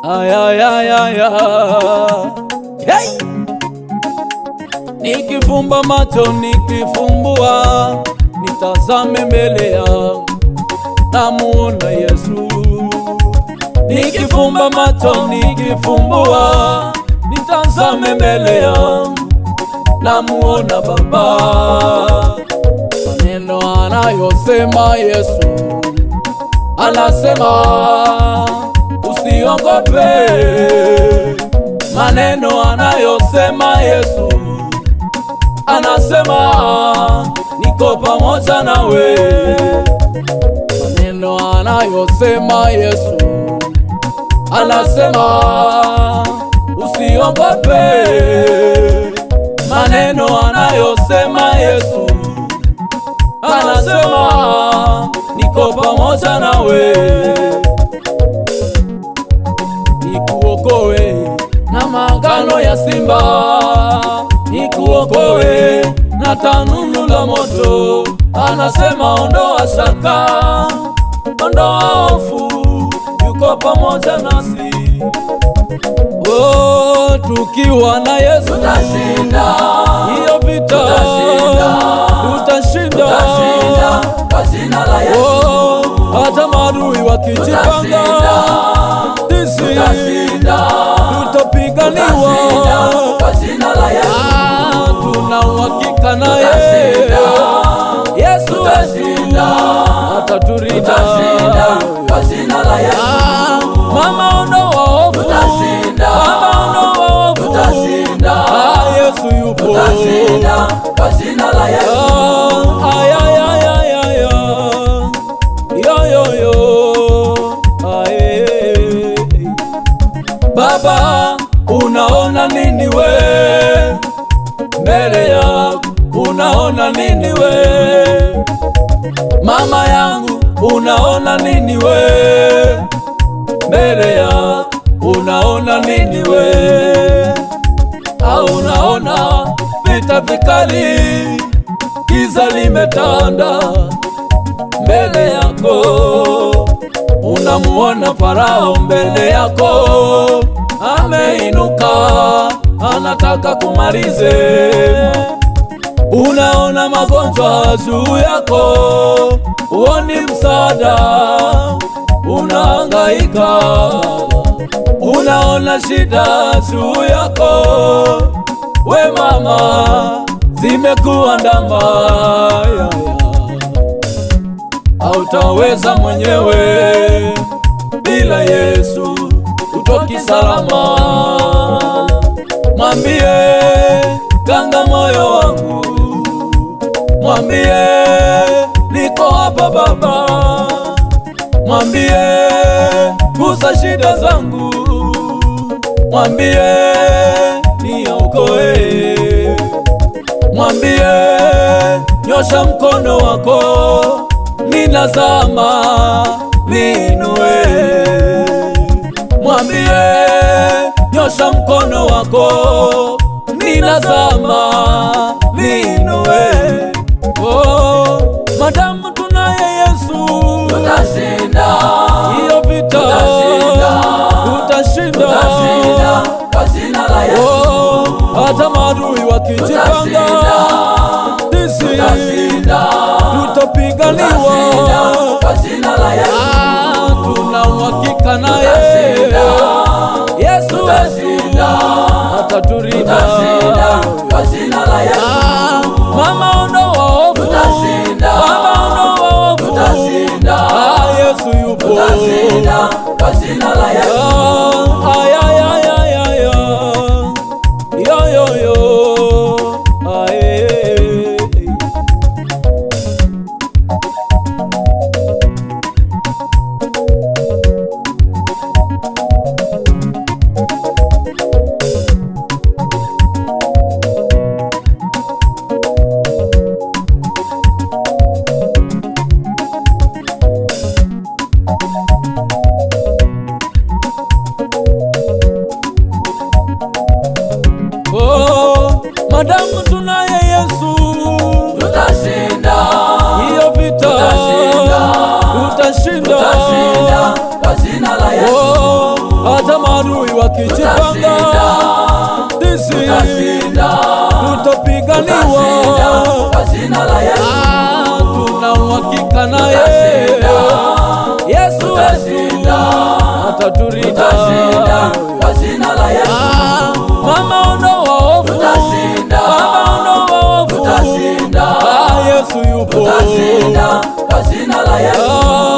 Ay, ay, ay, ay, ay. Hey! Nikifumba macho nikifumbua, nitazame mbele yangu, namuona Yesu. Nikifumba macho nikifumbua, nitazame mbele yangu, namuona Baba. Maneno anayosema Yesu, anasema usiogope. Maneno anayosema Yesu, anasema niko pamoja nawe. Maneno anayosema Yesu, anasema usiogope. Maneno anayosema Yesu, anasema niko pamoja nawe. Nikuokoe na magano ya simba, nikuokoe na tanuru la moto. Anasema ondoa shaka, ondoa hofu, yuko pamoja nasi. Oh, tukiwa na Yesu tutashinda hiyo vita, tutashinda kwa jina la Yesu. Oh, hata maadui wakijipanga, sisi tutapiganiwa kwa jina la Yesu. Tuna uhakika naye Yesu atatulinda kwa jina la Yesu. Mama ondoa hofu, mama ondoa hofu, Yesu yupo kwa jina la Yesu. Ay, ay, ay, ay, ay, yo, yo, yo. Ay. Baba, unaona nini we mbele yangu? Unaona nini we mama yangu? Unaona nini we mbele yangu? Unaona nini we? Au unaona vita vikali, giza limetanda mbele yako? Unamuona Farao mbele yako, ameinuka, anataka kumalize. Unaona magonjwa juu yako, uoni msaada, unahangaika. Unaona shida juu yako, we mama, zimekuandama. Hautaweza mwenyewe, bila Yesu utoki salama. Mwambie ganga moyo wangu, mwambie niko hapa Baba, mwambie gusa shida zangu, mwambie niokoe, mwambie nyosha mkono wako, ninazama, niinue. Mwambie nyosha mkono wako, ninazama, niinue. Oh, madamu tunaye Yesu, tutashinda hiyo vita, tutashinda kwa jina la Yesu. Oh, hata maadui wakijipanga, sisi tutapiganiwa kwa jina la Yesu. Tuna uhakika naye Yesu atatulinda kwa jina la Yesu. Mama ondoa hofu, mama ondoa hofu, Yesu yupo kwa jina la Yesu. Ay, ay, ay, ay, ay, yo, yo, yo. Ay. wakijipanga sisi tutapiganiwa kwa jina la Yesu. Tuna uhakika naye Yesu wetu atatulinda kwa jina la Yesu. Mama ondoa hofu, Tutashinda Yesu yupo kwa jina la Yesu.